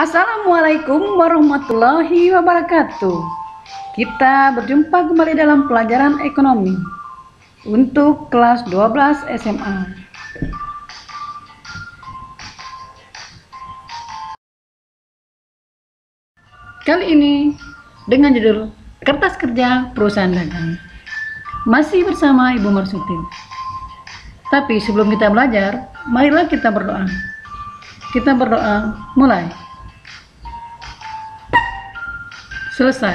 Assalamualaikum warahmatullahi wabarakatuh. Kita berjumpa kembali dalam pelajaran ekonomi untuk kelas 12 SMA. Kali ini dengan judul Kertas Kerja Perusahaan Dagang. Masih bersama Ibu Marsuti. Tapi sebelum kita belajar, marilah kita berdoa. Kita berdoa, mulai. Selesai.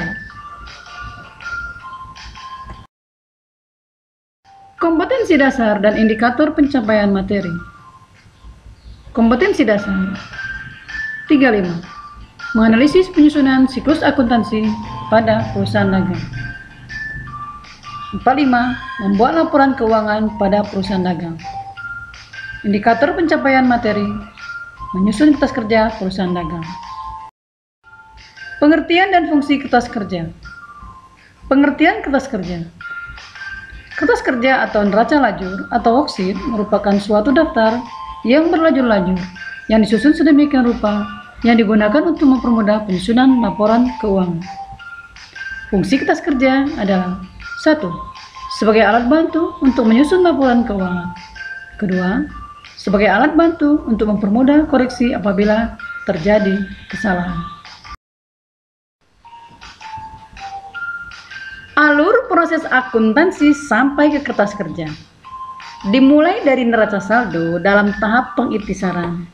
Kompetensi dasar dan indikator pencapaian materi. Kompetensi dasar 35. Menganalisis penyusunan siklus akuntansi pada perusahaan dagang. 45. Membuat laporan keuangan pada perusahaan dagang. Indikator pencapaian materi. Menyusun kertas kerja perusahaan dagang. Pengertian dan fungsi kertas kerja. Pengertian kertas kerja. Kertas kerja atau neraca lajur atau worksheet merupakan suatu daftar yang berlajur-lajur yang disusun sedemikian rupa yang digunakan untuk mempermudah penyusunan laporan keuangan. Fungsi kertas kerja adalah 1. Sebagai alat bantu untuk menyusun laporan keuangan. Kedua, sebagai alat bantu untuk mempermudah koreksi apabila terjadi kesalahan. Alur proses akuntansi sampai ke kertas kerja dimulai dari neraca saldo dalam tahap pengiktisaran.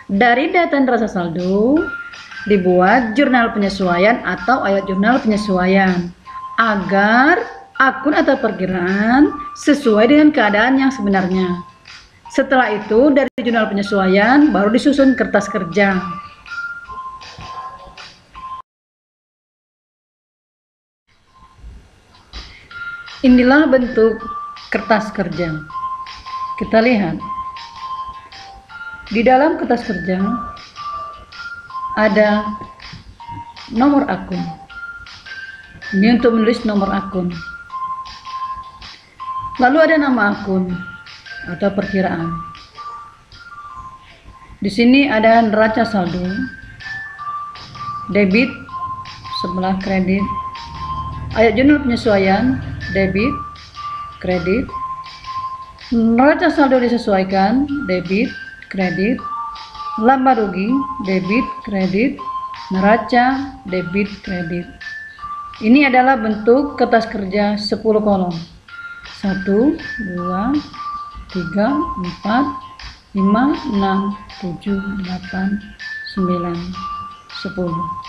Dari data neraca saldo dibuat jurnal penyesuaian atau ayat jurnal penyesuaian agar akun atau perkiraan sesuai dengan keadaan yang sebenarnya. Setelah itu dari jurnal penyesuaian baru disusun kertas kerja. Inilah bentuk kertas kerja. Kita lihat. Di dalam kertas kerja ada nomor akun. Ini untuk menulis nomor akun. Lalu ada nama akun atau perkiraan. Di sini ada neraca saldo, debit sebelah kredit, ayat jurnal penyesuaian, debit, kredit, neraca saldo disesuaikan, debit, kredit, laba rugi, debit, kredit, neraca, debit, kredit. Ini adalah bentuk kertas kerja 10 kolom. 1, 2, 3, 4, 5, 6, 7, 8, 9, 10.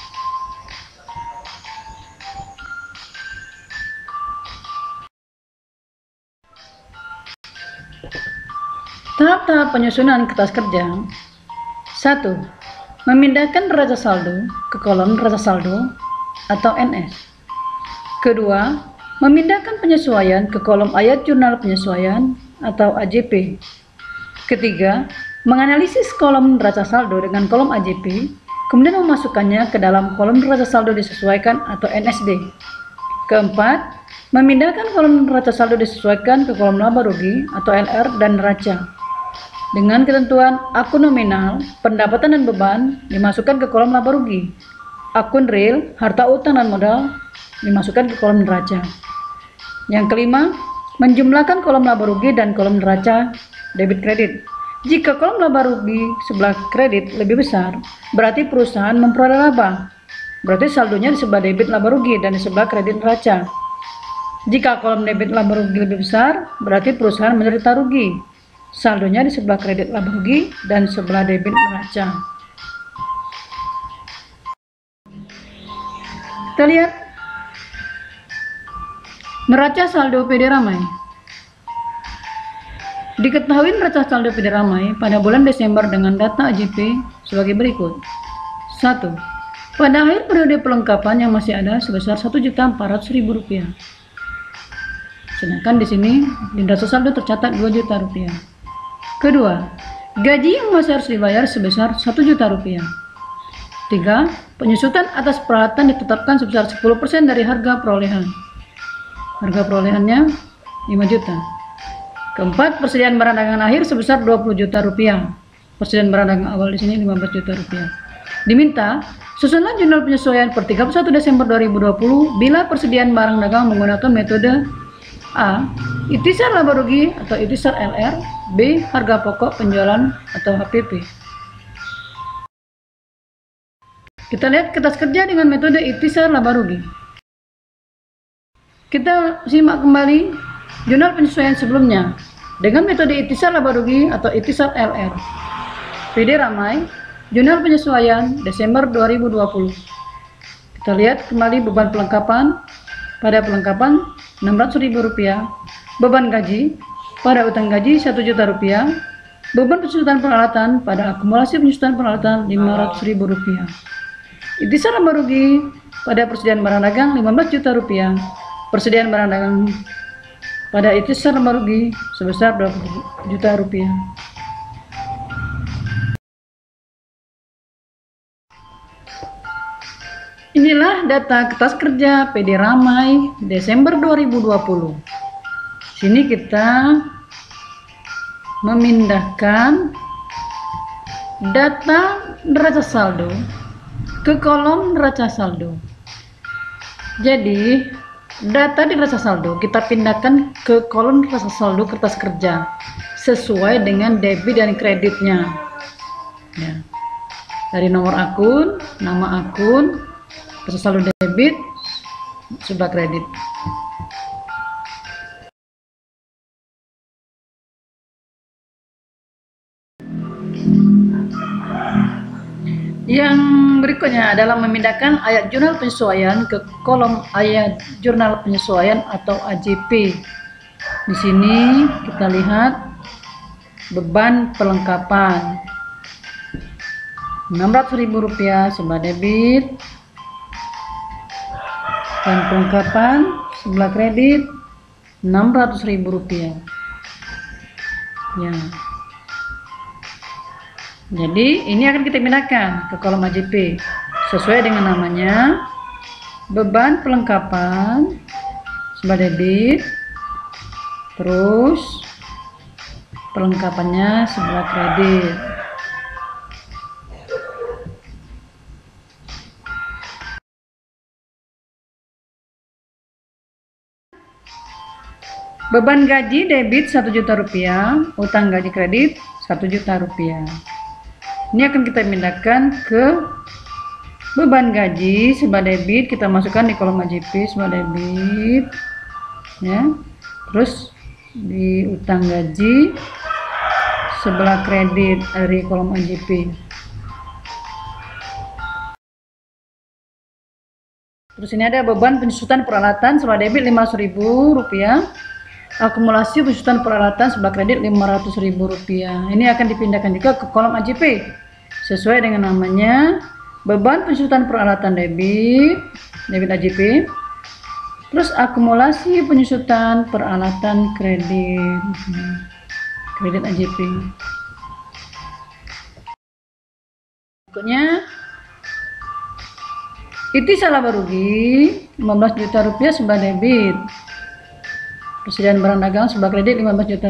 Tahap-tahap penyusunan kertas kerja. 1. Memindahkan neraca saldo ke kolom neraca saldo atau NS. Kedua, memindahkan penyesuaian ke kolom ayat jurnal penyesuaian atau AJP. Ketiga, menganalisis kolom neraca saldo dengan kolom AJP, kemudian memasukkannya ke dalam kolom neraca saldo disesuaikan atau NSD. Keempat, memindahkan kolom neraca saldo disesuaikan ke kolom laba rugi atau LR dan neraca. Dengan ketentuan akun nominal, pendapatan dan beban dimasukkan ke kolom laba rugi. Akun real, harta utang dan modal dimasukkan ke kolom neraca. Yang kelima, menjumlahkan kolom laba rugi dan kolom neraca debit kredit. Jika kolom laba rugi sebelah kredit lebih besar, berarti perusahaan memperoleh laba. Berarti saldonya di sebelah debit laba rugi dan di sebelah kredit neraca. Jika kolom debit laba rugi lebih besar, berarti perusahaan menderita rugi. Saldonya di sebelah kredit laba rugi dan sebelah debit neraca. Kita lihat neraca saldo PD Ramai. Diketahui neraca saldo PD Ramai pada bulan Desember dengan data AJP sebagai berikut. 1. Pada akhir periode pelengkapan yang masih ada sebesar Rp1.400.000. Sedangkan di sini di neraca saldo tercatat Rp2.000.000. Kedua, gaji yang masih harus dibayar sebesar Rp1.000.000. 3. Penyusutan atas peralatan ditetapkan sebesar 10% dari harga perolehan. Harga perolehannya 5 juta. Keempat, persediaan barang dagangan akhir sebesar Rp20 juta. Persediaan barang dagangan awal di sini Rp15 juta. Diminta susunlah jurnal penyesuaian per 31 Desember 2020 bila persediaan barang dagang menggunakan metode A. Ikhtisar laba rugi atau ikhtisar LR, B. Harga pokok penjualan atau HPP. Kita lihat kertas kerja dengan metode ikhtisar laba rugi. Kita simak kembali jurnal penyesuaian sebelumnya dengan metode ikhtisar laba rugi atau ikhtisar LR. PD Ramai, jurnal penyesuaian Desember 2020. Kita lihat kembali beban pelengkapan. Pada pelengkapan Rp600.000, beban gaji pada utang gaji Rp1.000.000, beban penyusutan peralatan pada akumulasi penyusutan peralatan Rp500.000. Ikhtisar laba rugi pada persediaan barang dagang Rp15 juta, persediaan barang dagang pada ikhtisar laba rugi sebesar Rp20 juta. Inilah data kertas kerja PD Ramai Desember 2020. Sini kita memindahkan data neraca saldo ke kolom neraca saldo. Jadi, data di neraca saldo kita pindahkan ke kolom neraca saldo kertas kerja sesuai dengan debit dan kreditnya. Ya. Dari nomor akun, nama akun, neraca saldo debit, sebelah kredit. Yang berikutnya adalah memindahkan ayat jurnal penyesuaian ke kolom ayat jurnal penyesuaian atau AJP. Di sini kita lihat beban perlengkapan Rp600.000 sebelah debit, dan perlengkapan sebelah kredit Rp600.000. Ya. Jadi ini akan kita pindahkan ke kolom AJP sesuai dengan namanya. Beban perlengkapan sebelah debit, terus perlengkapannya sebelah kredit. Beban gaji debit Rp1 juta, utang gaji kredit Rp1 juta. Ini akan kita pindahkan ke beban gaji sebelah debit, kita masukkan di kolom AJP sebelah debit, ya. Terus di utang gaji sebelah kredit dari kolom AJP. Terus ini ada beban penyusutan peralatan sebelah debit Rp500.000, akumulasi penyusutan peralatan sebelah kredit Rp500.000. Ini akan dipindahkan juga ke kolom AJP sesuai dengan namanya. Beban penyusutan peralatan debit AJP, terus akumulasi penyusutan peralatan kredit AJP. Berikutnya ikhtisar laba rugi Rp15 juta sebelah debit, persediaan barang dagang sebelah kredit Rp15 juta,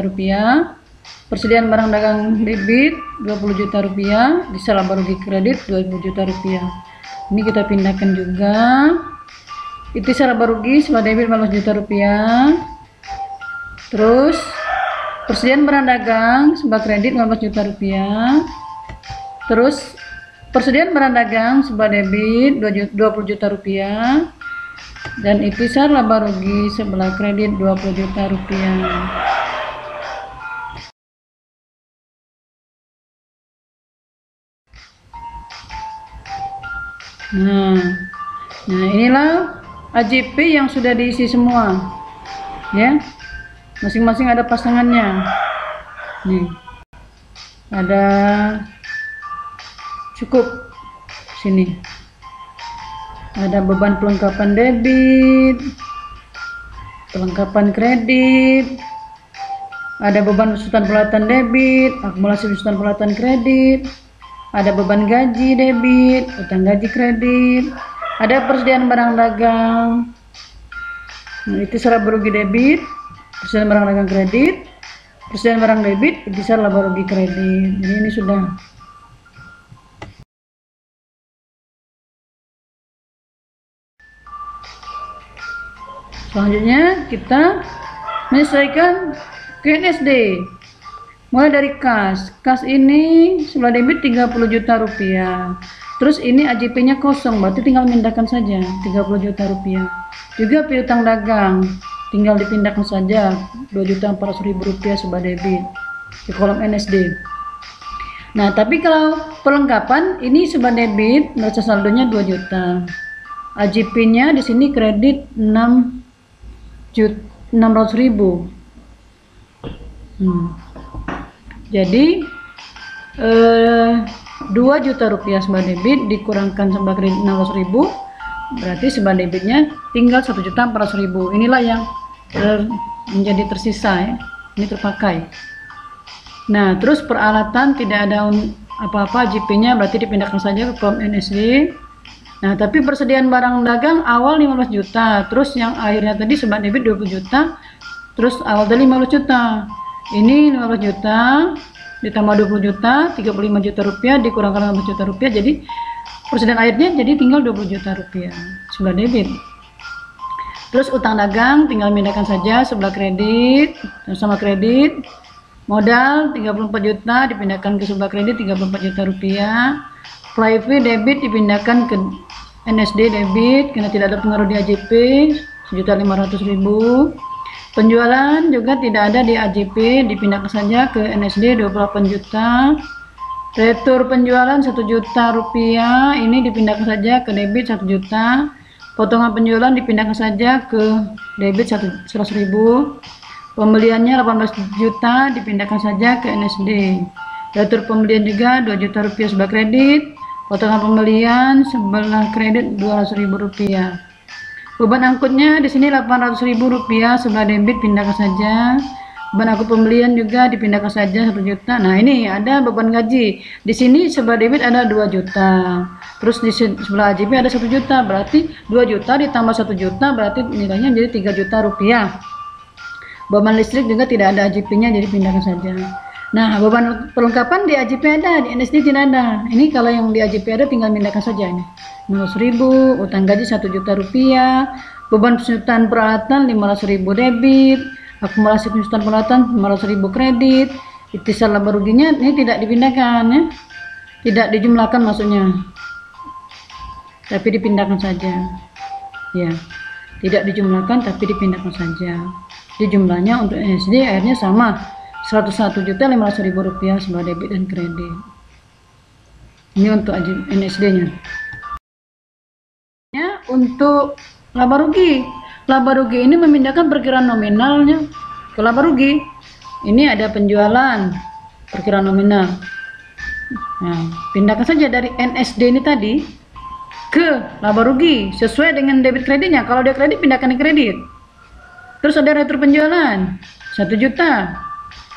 persediaan barang dagang debit Rp20 juta, ikhtisar laba rugi kredit Rp20 juta. Ini kita pindahkan juga. Ikhtisar laba rugi sebelah debit Rp15 juta, terus persediaan barang dagang sebelah kredit Rp15 juta, terus persediaan barang dagang sebelah debit Rp20 juta, dan ikhtisar laba rugi sebelah kredit Rp20 juta. Nah, inilah AJP yang sudah diisi semua, ya. Masing-masing ada pasangannya. Nih, ada cukup sini. Ada beban pelengkapan debit, pelengkapan kredit, ada beban penyusutan peralatan debit, akumulasi penyusutan peralatan kredit, ada beban gaji debit, utang gaji kredit, ada persediaan barang dagang, ikhtisar laba rugi debit, persediaan barang dagang kredit, persediaan barang debit, ikhtisar laba rugi kredit. Jadi ini sudah Selanjutnya kita menyesuaikan ke NSD. Mulai dari kas. Kas ini sebelah debit 30 juta rupiah. Terus ini AJP-nya kosong, berarti tinggal memindahkan saja 30 juta rupiah. Juga piutang dagang, tinggal dipindahkan saja 2.400.000 rupiah sebelah debit di kolom NSD. Nah, tapi kalau perlengkapan ini sebelah debit neraca saldonya 2 juta. AJP-nya di sini kredit 600.000. Jadi 2 juta rupiah sebelah debit dikurangkan sebelah kredit 600.000, berarti sebelah debitnya tinggal 1.400.000. Inilah yang menjadi tersisa ya. Ini terpakai. Nah, terus peralatan tidak ada apa-apa, JP-nya berarti dipindahkan saja ke kolom NSD. Nah, tapi persediaan barang dagang awal 15 juta, terus yang akhirnya tadi sebelah debit 20 juta, terus awal tadi 15 juta. Ini 15 juta ditambah 20 juta, 35 juta rupiah dikurangkan 15 juta rupiah, jadi persediaan akhirnya jadi tinggal 20 juta rupiah sebelah debit. Terus utang dagang tinggal pindahkan saja sebelah kredit sama kredit. Modal 34 juta dipindahkan ke sebelah kredit 34 juta rupiah. Fly-free debit dipindahkan ke NSD debit karena tidak ada pengaruh di AJP 1.500.000. Penjualan juga tidak ada di AJP, dipindahkan saja ke NSD 28 juta. Retur penjualan 1 juta rupiah, ini dipindahkan saja ke debit 1 juta. Potongan penjualan dipindahkan saja ke debit 100.000. Pembeliannya 18 juta dipindahkan saja ke NSD. Retur pembelian juga 2 juta rupiah sebelah kredit. Potongan pembelian sebelah kredit 200.000 rupiah. Beban angkutnya di sini 800.000 rupiah sebelah debit, pindahkan saja. Beban angkut pembelian juga dipindahkan saja 1 juta. Nah, ini ada beban gaji. Di sini sebelah debit ada 2 juta. Terus di sebelah AJP ada 1 juta. Berarti 2 juta ditambah 1 juta berarti nilainya jadi 3 juta rupiah. Beban listrik juga tidak ada AJP-nya, jadi pindahkan saja. Nah, beban perlengkapan di AJP ada, di NSD tidak ada. Ini kalau yang di AJP ada tinggal pindahkan saja ini. 100.000, utang gaji 1 juta rupiah, beban penyusutan peralatan 500.000 debit, akumulasi penyusutan peralatan 500.000 kredit. Ikhtisar laba ruginya ini tidak dipindahkan ya. Tidak dijumlahkan maksudnya. Tapi dipindahkan saja. Ya. Tidak dijumlahkan tapi dipindahkan saja. Di jumlahnya untuk NSD akhirnya sama 101.500.000 rupiah sebelah debit dan kredit. Ini untuk NSD-nya. Untuk laba rugi ini memindahkan perkiraan nominalnya ke laba rugi. Ini ada penjualan perkiraan nominal. Nah, pindahkan saja dari NSD ini tadi ke laba rugi sesuai dengan debit kreditnya. Kalau dia kredit, pindahkan ke kredit. Terus ada retur penjualan 1 juta,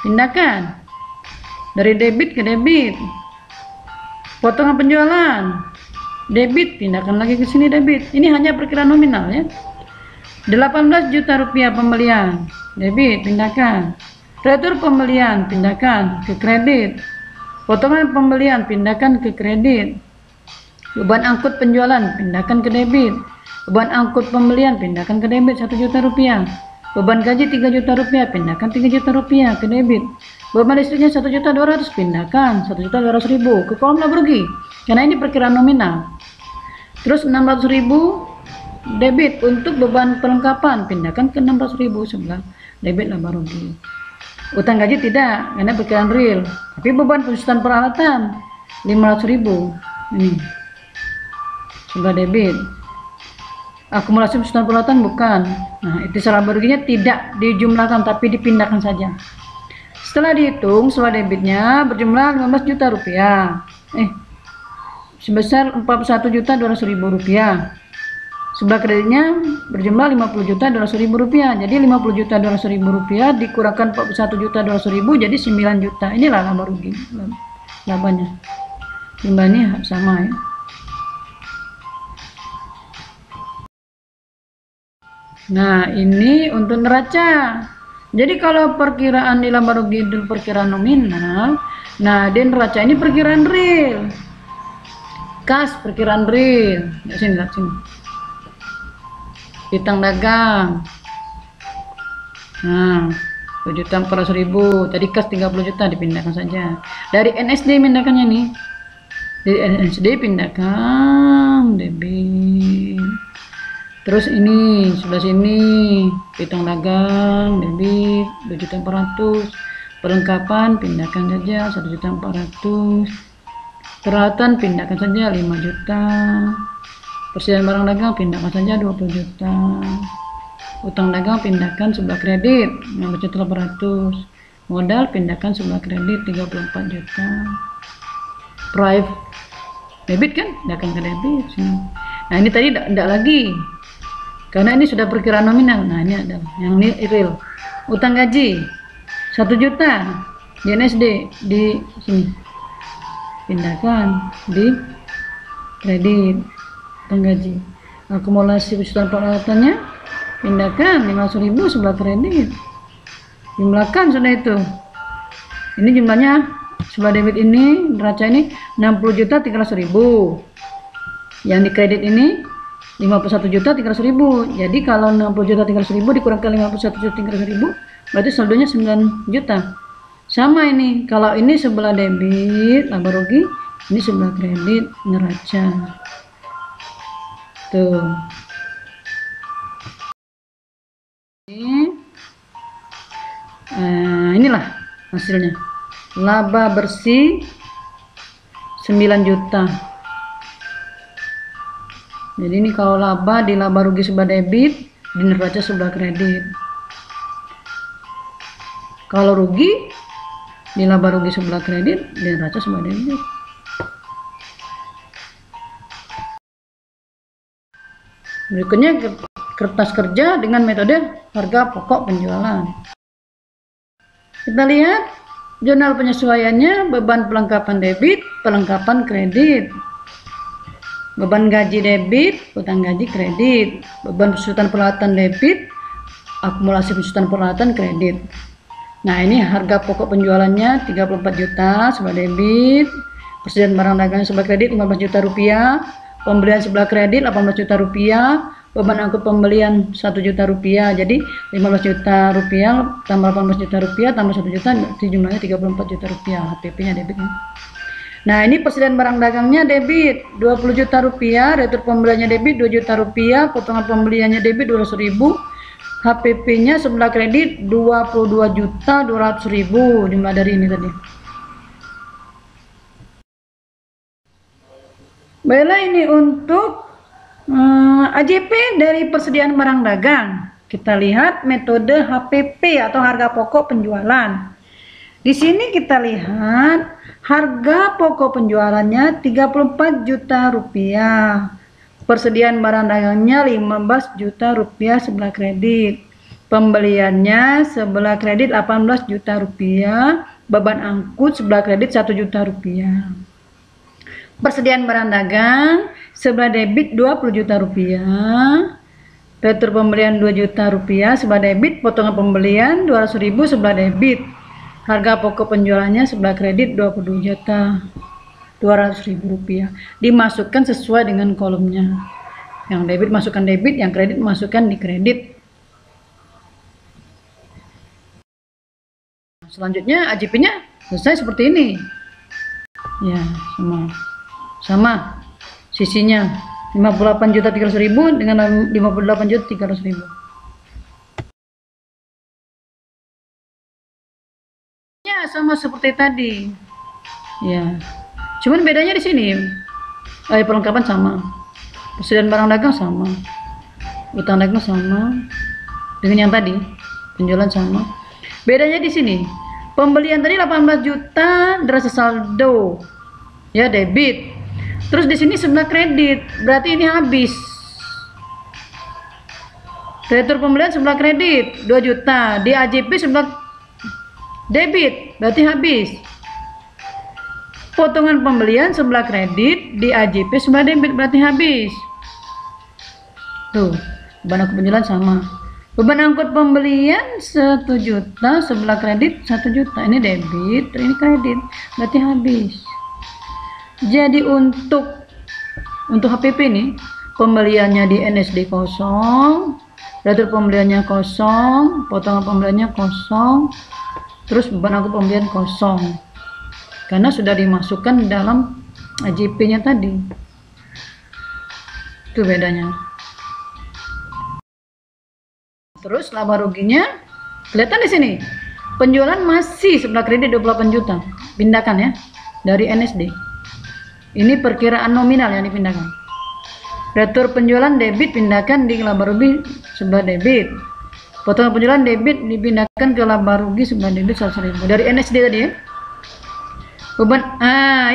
pindahkan dari debit ke debit. Potongan penjualan debit, pindahkan lagi ke sini debit. Ini hanya perkiraan nominal ya. 18 juta rupiah pembelian, debit, pindahkan. Retur pembelian, pindahkan ke kredit. Potongan pembelian, pindahkan ke kredit. Beban angkut penjualan, pindahkan ke debit. Beban angkut pembelian, pindahkan ke debit 1 juta rupiah. Beban gaji 3 juta rupiah, pindahkan 3 juta rupiah ke debit. Beban listriknya 1.200.000, pindahkan 1.200.000 ke kolom laba rugi. Karena ini perkiraan nominal. Terus 600.000 debit untuk beban perlengkapan, pindahkan ke 600.000 sebelah debit laba rugi. Utang gaji tidak, karena perkiraan real. Tapi beban penyusutan peralatan 500.000 ini sebelah debit. Akumulasi penyusutan peralatan bukan. Nah, ikhtisar laba ruginya tidak dijumlahkan tapi dipindahkan saja. Setelah dihitung, setelah debitnya berjumlah 15 juta rupiah. Sebesar 41.200.000 rupiah. Sebelah kreditnya berjumlah 50.200.000 rupiah. Jadi 50.200.000 rupiah dikurangkan 41.200.000 jadi 9 juta. Inilah laba rugi. Labanya. Jumlahnya sama ya. Nah, ini untuk neraca. Jadi kalau perkiraan di laba rugi itu perkiraan nominal, nah di neraca ini perkiraan real. Kas perkiraan real. Lihat sini. Piutang dagang Nah, 2.400.000. Tadi kas 30 juta dipindahkan saja. Dari NSD pindahkannya nih. Dari NSD pindahkan debit. Terus ini sebelah sini piutang dagang debit 2.400.000. Perlengkapan pindahkan saja 1.400.000. Peralatan pindahkan saja 5 juta. Persediaan barang dagang pindahkan saja 20 juta. Utang dagang pindahkan sebelah kredit 15.800. Modal pindahkan sebelah kredit 34 juta. Private debit kan, pindahkan ke debit sini. Nah ini tadi tidak lagi, karena ini sudah perkiraan nominal. Nah ini adalah yang ini real. Utang gaji 1 juta di NSD di sini, pindahkan di kredit utang gaji. Akumulasi pesutan peralatannya pindahkan 500.000 sebelah kredit. Jumlahkan sudah itu. Ini jumlahnya sebelah debit ini neraca ini 60.300.000. Yang di kredit ini 51.300.000. Jadi kalau 60.300.000 dikurangkan 51.300.000 berarti saldonya 9 juta. Sama ini, kalau ini sebelah debit laba rugi, ini sebelah kredit neraca. Tuh. Inilah hasilnya. Laba bersih 9 juta. Jadi ini kalau laba di laba rugi sebelah debit, di neraca sebelah kredit. Kalau rugi di laba rugi sebelah kredit, di neraca sebelah debit. Berikutnya kertas kerja dengan metode harga pokok penjualan. Kita lihat jurnal penyesuaiannya, beban pelengkapan debit, pelengkapan kredit. Beban gaji debit, utang gaji kredit. Beban pesutan peralatan debit, akumulasi pesutan peralatan kredit. Nah ini harga pokok penjualannya 34 juta sebelah debit, persediaan barang dagang sebelah kredit 15 juta rupiah, pembelian sebelah kredit 18 juta rupiah, beban angkut pembelian 1 juta rupiah. Jadi 15 juta rupiah tambah 18 juta rupiah tambah 1 juta, jumlahnya 34 juta rupiah. HPP-nya debit. Nah ini persediaan barang dagangnya debit 20 juta rupiah, retur pembeliannya debit 2 juta rupiah, potongan pembeliannya debit 200.000, HPP-nya sebelah kredit 22.200.000, jumlah dari ini tadi. Baiklah, ini untuk AJP dari persediaan barang dagang. Kita lihat metode HPP atau harga pokok penjualan. Di sini kita lihat harga pokok penjualannya 34 juta rupiah. Persediaan barang dagangnya 15 juta rupiah sebelah kredit. Pembeliannya sebelah kredit 18 juta rupiah. Beban angkut sebelah kredit 1 juta rupiah. Persediaan barang dagang sebelah debit 20 juta rupiah. Retur pembelian 2 juta rupiah sebelah debit, potongan pembelian 200.000 sebelah debit. Harga pokok penjualannya sebelah kredit 22 juta 200.000 rupiah. Dimasukkan sesuai dengan kolomnya. Yang debit masukkan debit, yang kredit masukkan di kredit. Selanjutnya AJP-nya selesai seperti ini. Ya, sama sisinya 58.300.000 dengan 58.300.000. Ya, sama seperti tadi. Ya. Cuman bedanya di sini. Perlengkapan sama. Persediaan barang dagang sama. Utang dagang sama dengan yang tadi. Penjualan sama. Bedanya di sini. Pembelian tadi 18 juta neraca saldo. Ya, debit. Terus di sini sebelah kredit. Berarti ini habis. Retur pembelian sebelah kredit 2 juta. Di AJP sebelah debit, berarti habis. Potongan pembelian sebelah kredit, di AJP sebelah debit, berarti habis. Tuh, beban angkut penjualan sama. Beban angkut pembelian 1 juta, sebelah kredit 1 juta. Ini debit, ini kredit, berarti habis. Jadi untuk HPP nih, pembeliannya di NSD kosong, Daftar pembeliannya kosong, potongan pembeliannya kosong, terus beban angkut pembelian kosong. Karena sudah dimasukkan dalam AJP-nya tadi. Itu bedanya. Terus laba ruginya kelihatan di sini. Penjualan masih sebelah kredit 28 juta. Pindahkan ya dari NSD. Ini perkiraan nominal yang dipindahkan. Retur penjualan debit pindahkan di laba rugi sebelah debit. Potongan penjualan debit dipindahkan ke laba rugi sebelah debit 100.000. Dari NSD tadi ya. Beban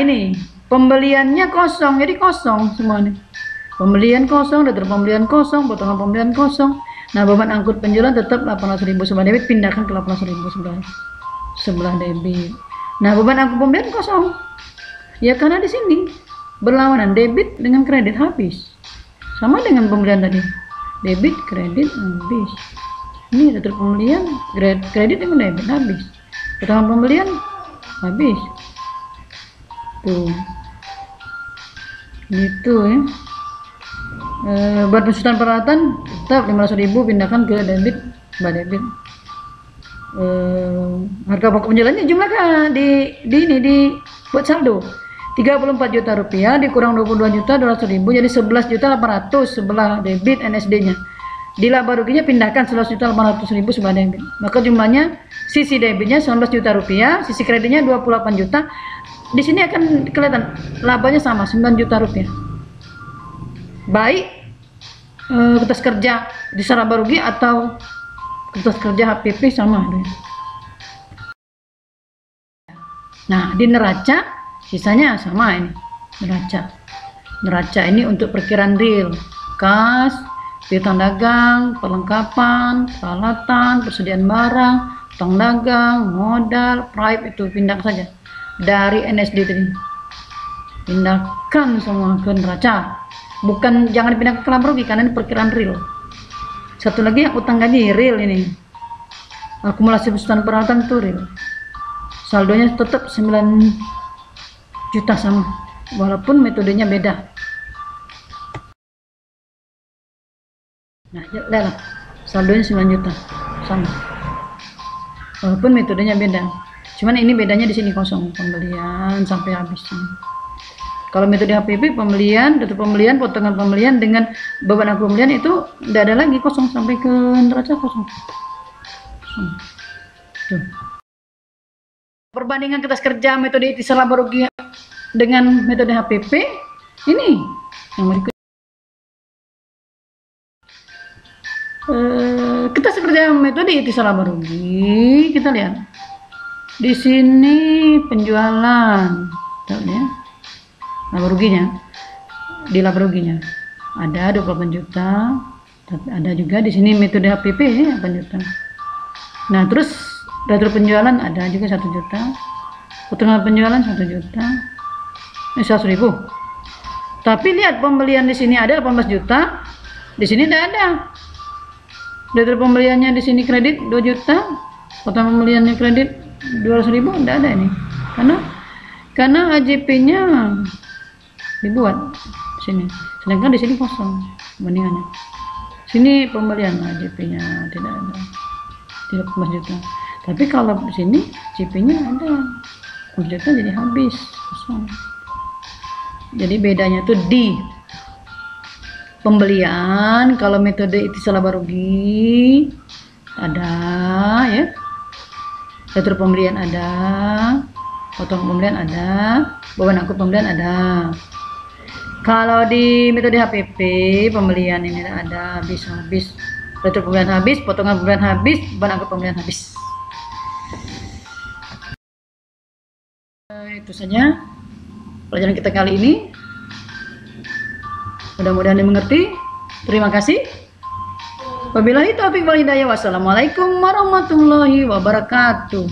ini pembeliannya kosong, jadi kosong semua nih. Pembelian kosong, retur pembelian kosong, potongan pembelian kosong. Nah, beban angkut penjualan tetap 800.000 sebelah debit, pindahkan ke 800.000 sebelah debit. Nah, beban angkut pembelian kosong. Ya karena di sini berlawanan debit dengan kredit habis. Sama dengan pembelian tadi. Debit, kredit habis. Ini retur pembelian, kredit dengan debit habis. Potongan pembelian habis. Tuh. Gitu ya. Buat pensucian peralatan tetap 500.000 pindahkan ke debit, debit. Harga pokok penjualannya jumlahnya di buat saldo 34 juta rupiah dikurang 22 juta 200.000 jadi 11 juta 800 sebelah debit NSD-nya. Di laba ruginya pindahkan 11 juta 800.000 sebelah debit. Maka jumlahnya sisi debitnya 19 juta rupiah, sisi kreditnya 28 juta. Di sini akan kelihatan labanya sama 9 juta rupiah. Baik kertas kerja di laba rugi atau kertas kerja HPP sama. Nah, di neraca sisanya sama ini. Neraca ini untuk perkiraan real, kas, piutang dagang, perlengkapan, peralatan, persediaan barang, utang dagang, modal, price itu pindah saja dari NSD tadi. Pindahkan semua ke neraca. Bukan, jangan dipindahkan ke laba rugi karena ini perkiraan real. Satu lagi yang utang gaji real ini. Akumulasi pensucian peralatan itu real. Saldonya tetap 9 juta sama. Walaupun metodenya beda. Nah, lihatlah. Saldonya 9 juta sama. Walaupun metodenya beda. Cuman ini bedanya di sini kosong pembelian sampai habis. Kalau metode HPP pembelian, data pembelian, potongan pembelian dengan beban angkut pembelian itu tidak ada lagi kosong sampai ke neraca kosong. Tuh. Perbandingan kertas kerja metode ikhtisar laba rugi dengan metode HPP ini yang berikut. Kertas kerja metode ikhtisar laba rugi kita lihat. Di sini penjualan, ya. Laba ruginya, di laba ruginya ada 28 juta, ada juga di sini metode HPP ya, 8 juta. Nah, terus retur penjualan ada juga 1 juta, potongan penjualan 1 juta, 100.000. Tapi lihat pembelian di sini ada 18 juta, di sini tidak ada. Retur pembeliannya di sini kredit 2 juta, potongan pembeliannya kredit 200.000, tidak ada ini, karena AJP-nya dibuat sini, sedangkan di sini kosong bandingannya. Sini pembelian AJP-nya tidak ada, 13 juta. Tapi kalau di sini JP-nya ada 10 juta, jadi habis kosong. Jadi bedanya tuh di pembelian. Kalau metode ikhtisar laba rugi ada ya, retur pembelian ada, potong pembelian ada, beban angkut pembelian ada. Kalau di metode HPP pembelian ini ada habis, retur pembelian habis, potongan pembelian habis, beban angkut pembelian habis. Itu saja pelajaran kita kali ini. Mudah-mudahan dimengerti. Terima kasih. Wabillahi taufiq wal hidayah. Wassalamualaikum warahmatullahi wabarakatuh.